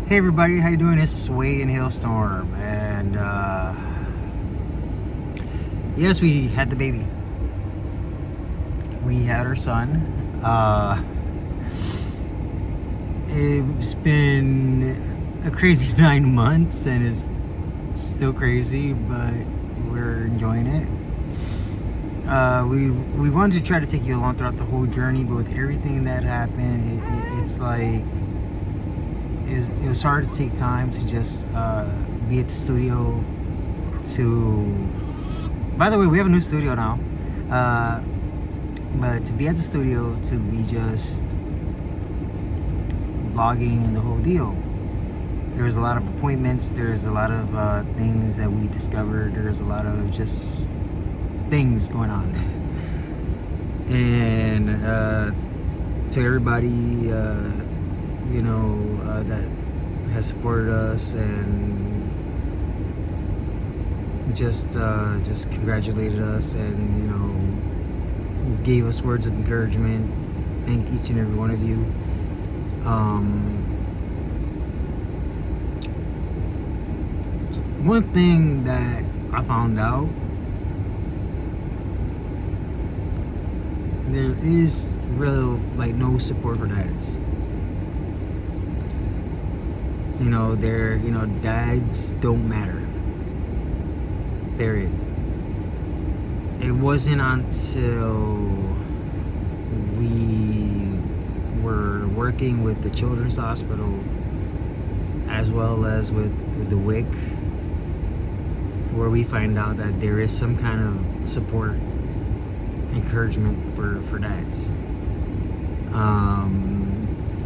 Hey everybody, how you doing? This is Sway and Hailstorm, and yes, we had the baby. We had our son. It's been a crazy 9 months, and it's still crazy, but we're enjoying it. We wanted to try to take you along throughout the whole journey, but with everything that happened, it's like it was hard to take time to just be at the studio. By the way, we have a new studio now, but to be at the studio, to be just vlogging and the whole deal. There was a lot of appointments, there's a lot of things that we discovered, there's a lot of just things going on. And to everybody that has supported us and just congratulated us and gave us words of encouragement. Thank each and every one of you. One thing that I found out, there is real no support for dads. Dads don't matter. Period. It wasn't until we were working with the Children's Hospital as well as with the WIC where we find out that there is some kind of support, encouragement for dads.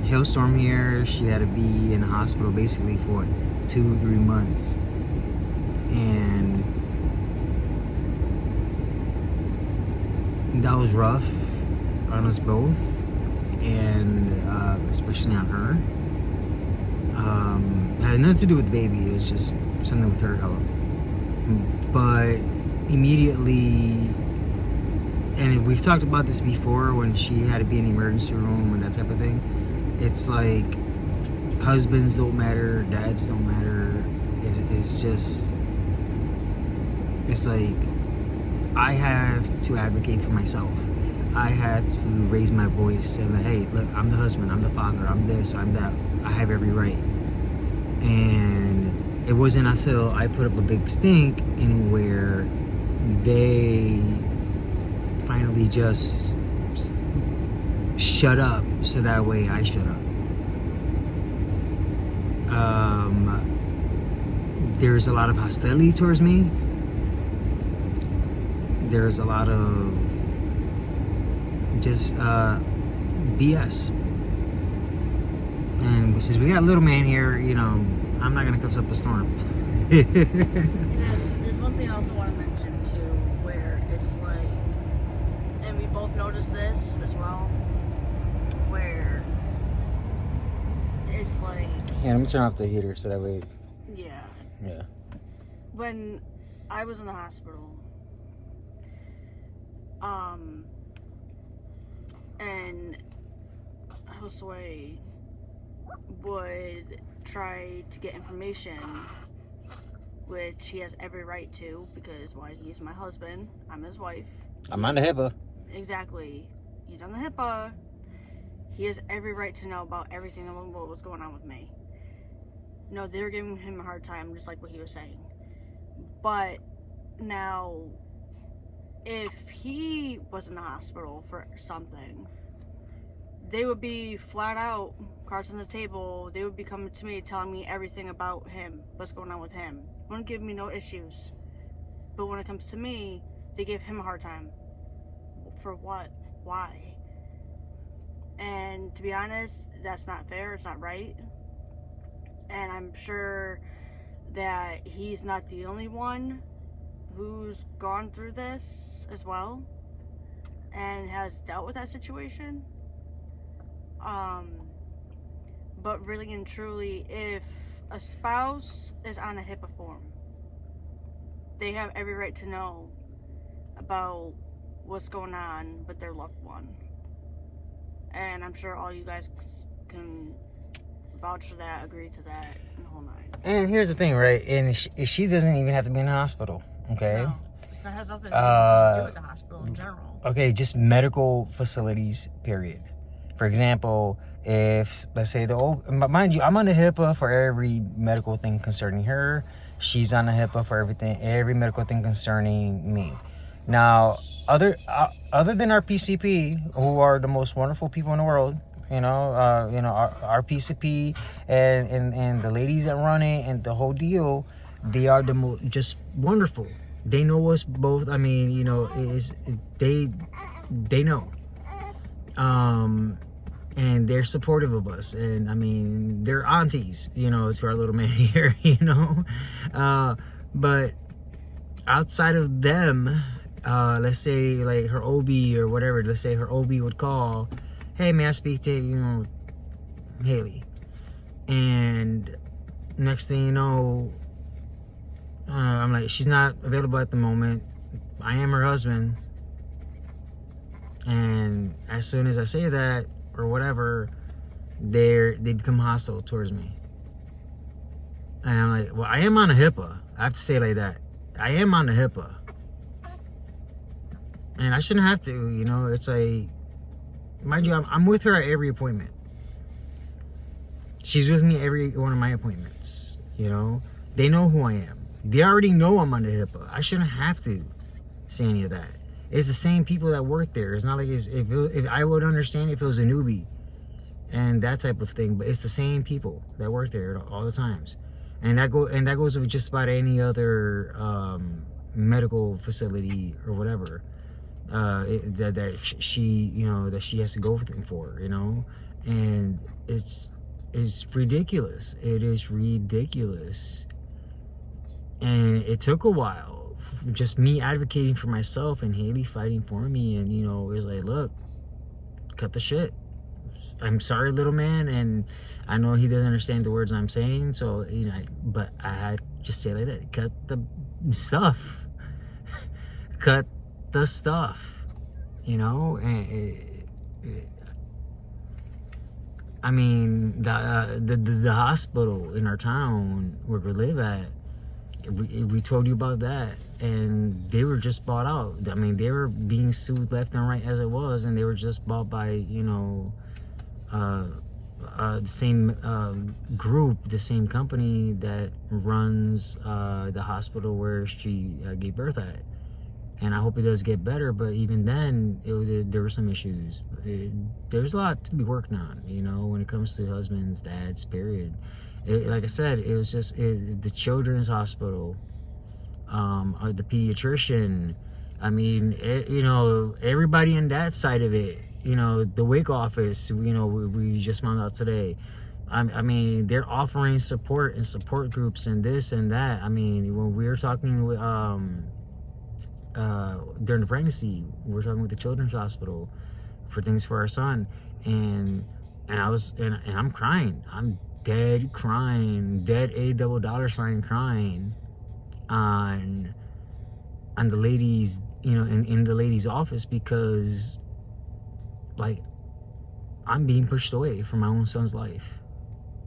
Hailstorm here, she had to be in the hospital basically for 2-3 months, and that was rough on us both, and especially on her. It had nothing to do with the baby, it was just something with her health. But immediately, and we've talked about this before, when she had to be in the emergency room and that type of thing, it's like husbands don't matter, dads don't matter. It's like I have to advocate for myself. I had to raise my voice and like, hey, look, I'm the husband, I'm the father, I'm this, I'm that. I have every right. And it wasn't until I put up a big stink in where they finally just shut up, so that way I shut up. There's a lot of hostility towards me. There's a lot of just BS. And since we got little man here, I'm not gonna cuss up a storm. And then there's one thing I also want to mention too, where it's like, and we both noticed this as well, where it's like, Yeah, let me turn off the heater so that way. yeah. When I was in the hospital, and Josue would try to get information, which he has every right to, because he's my husband, I'm his wife. I'm on the HIPAA. Exactly. He's on the HIPAA. He has every right to know about everything and what was going on with me. No, they're giving him a hard time, just like what he was saying. But now, if he was in the hospital for something, they would be flat out, cards on the table, they would be coming to me, telling me everything about him, what's going on with him. Wouldn't give me no issues. But when it comes to me, they give him a hard time. For what? Why? And to be honest, that's not fair. It's not right. And I'm sure that he's not the only one who's gone through this as well and has dealt with that situation. But really and truly, if a spouse is on a HIPAA form, they have every right to know about what's going on with their loved one. And I'm sure all you guys can vouch for that, agree to that, and the whole nine. And here's the thing, right? And she doesn't even have to be in the hospital, okay? No, it has nothing to do with the hospital in general. Okay, just medical facilities, period. For example, if, let's say, mind you, I'm on the HIPAA for every medical thing concerning her. She's on the HIPAA for every medical thing concerning me. Now, other than our PCP, who are the most wonderful people in the world, our PCP and the ladies that run it and the whole deal, they are the most just wonderful. They know us both. I mean, they know. And they're supportive of us, and I mean, they're aunties, to our little man here, but outside of them, let's say like her OB or whatever, let's say her OB would call, hey, may I speak to, Haley? And next thing you know, I'm like, she's not available at the moment. I am her husband. And as soon as I say that, or whatever, they become hostile towards me. And I'm like, well, I am on a HIPAA. I have to say it like that. I am on the HIPAA. And I shouldn't have to, it's like, mind you, I'm with her at every appointment. She's with me every one of my appointments, They know who I am. They already know I'm on the HIPAA. I shouldn't have to say any of that. It's the same people that work there. It's not like if I would understand if it was a newbie and that type of thing, but it's the same people that work there all the times, and that goes with just about any other medical facility or whatever that she has to go for, and it's ridiculous. It is ridiculous, and it took a while. Just me advocating for myself and Haley fighting for me, and it was like, look, cut the shit. I'm sorry, little man, and I know he doesn't understand the words I'm saying, so but I had to just say like that, cut the stuff. Cut the stuff, and I mean, the hospital in our town where we live at, we told you about that, and they were just bought out. I mean, they were being sued left and right as it was, and they were just bought by the same group, the same company that runs the hospital where she gave birth at. And I hope it does get better, but even then, there were some issues. There's a lot to be worked on, when it comes to husbands, dads, period. Like I said, it was just the children's hospital, the pediatrician. I mean, everybody in that side of it. The WIC office. We just found out today. I mean, they're offering support and support groups and this and that. I mean, when we were talking with during the pregnancy, we were talking with the children's hospital for things for our son, and I'm crying. I'm dead crying, dead $8 crying on the ladies, in the lady's office, because like I'm being pushed away from my own son's life.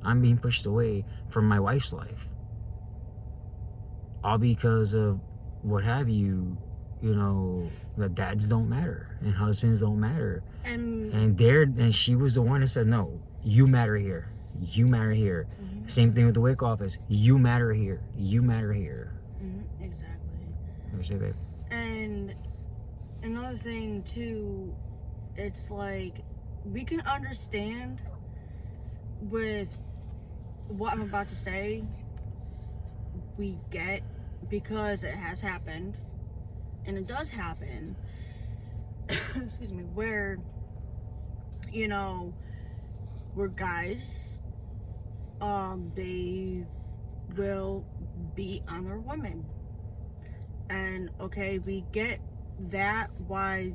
I'm being pushed away from my wife's life, all because of what have you. That dads don't matter and husbands don't matter, and she was the one that said, no, you matter here. You matter here. Mm-hmm. Same thing with the WIC office. You matter here. You matter here. Mm-hmm. Exactly. Let me say that. And another thing too, it's like we can understand with what I'm about to say. We get, because it has happened, and it does happen. excuse me, where, you know, where guys, they will beat on their women. And okay, we get that, why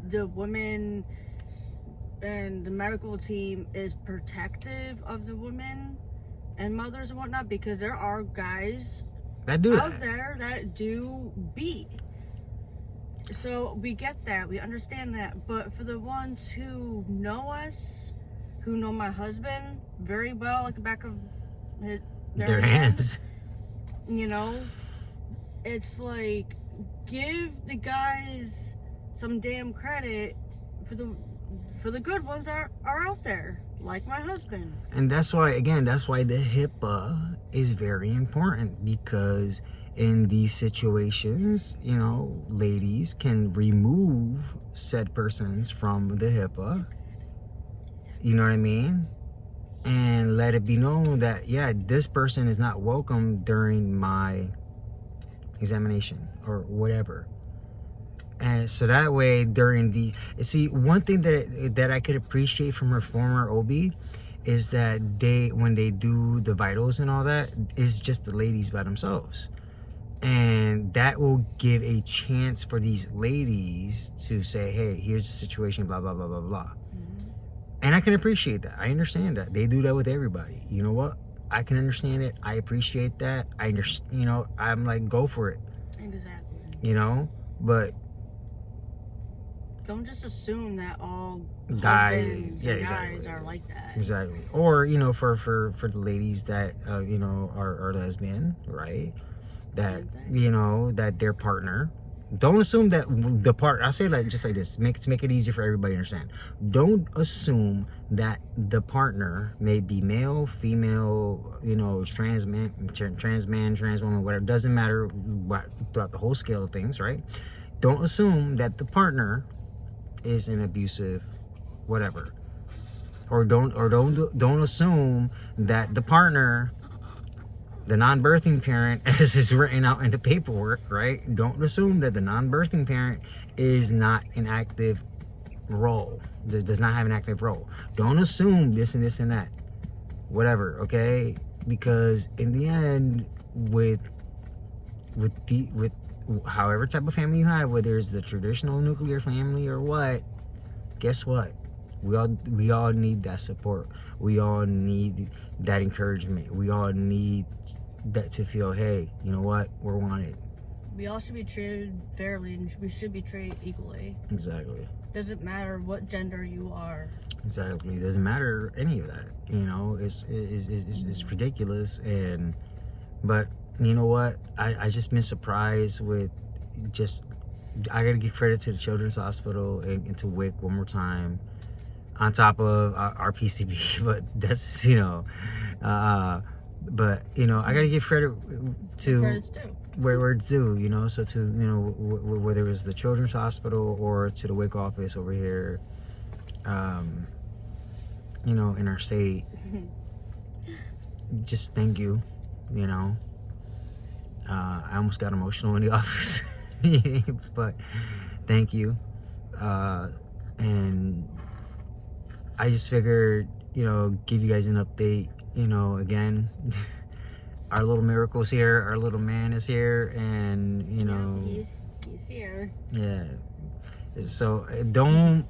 the women and the medical team is protective of the women and mothers and whatnot, because there are guys that do out that. there that do beat. So we get that, we understand that. But for the ones who know us, who know my husband very well, like the back of Their hands. you know, it's like, give the guys some damn credit for the good ones are out there, like my husband. And that's why, again, that's why the HIPAA is very important, because in these situations, you know, ladies can remove said persons from the HIPAA. You know what I mean? And let it be known that, yeah, this person is not welcome during my examination or whatever. And so that way, during the, see, one thing that I could appreciate from her former OB is that when they do the vitals and all that, it's just the ladies by themselves. And that will give a chance for these ladies to say, hey, here's the situation, blah, blah, blah, blah, blah. And I can appreciate that. I understand that. They do that with everybody. You know what? I can understand it. I appreciate that. I understand, you know, I'm like, go for it. Exactly. You know? But don't just assume that all guys, husbands and guys are like that. Exactly. Or, you know, for the ladies that, you know, are lesbian, right? That, you know, that their partner, don't assume that the part, I say like just like this, to make it easier for everybody to understand. Don't assume that the partner may be male, female, you know, trans man, trans woman, whatever, doesn't matter what, throughout the whole scale of things, right? Don't assume that the partner is an abusive whatever. Or don't assume that the partner, the non-birthing parent, as is written out in the paperwork, right? Don't assume that the non-birthing parent is not an active role, does not have an active role. Don't assume this and this and that, whatever, okay? Because in the end, with however type of family you have, whether it's the traditional nuclear family or what, guess what? We all need that support. We all need that encouragement. We all need that to feel, hey, you know what? We're wanted. We all should be treated fairly, and we should be treated equally. Exactly. Doesn't matter what gender you are. Exactly. It doesn't matter any of that. You know, it's ridiculous. But you know what? I just been surprised with just, I gotta give credit to the Children's Hospital and to WIC one more time, on top of our PCB, but that's, you know, but, you know, I gotta give credit to where it's due, you know, so to, you know, whether it was the Children's Hospital or to the WIC office over here, you know, in our state, just thank you, you know. I almost got emotional in the office, but thank you, and I just figured, you know, give you guys an update. You know, again, our little miracle's here, our little man is here, and you know, he's here. Yeah. So don't,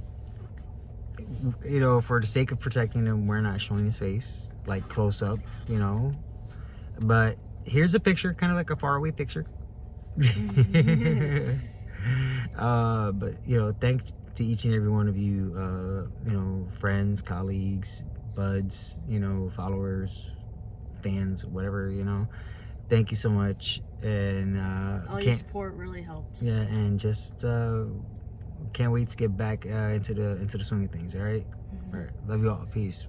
you know, for the sake of protecting him, we're not showing his face like close up, you know. But here's a picture, kind of like a faraway picture. But you know, thanks to each and every one of you, you know, friends, colleagues, buds, you know, followers, fans, whatever, you know. Thank you so much, and all your support really helps. Yeah, and just can't wait to get back into the swing of things. All right, all right. Love you all. Peace.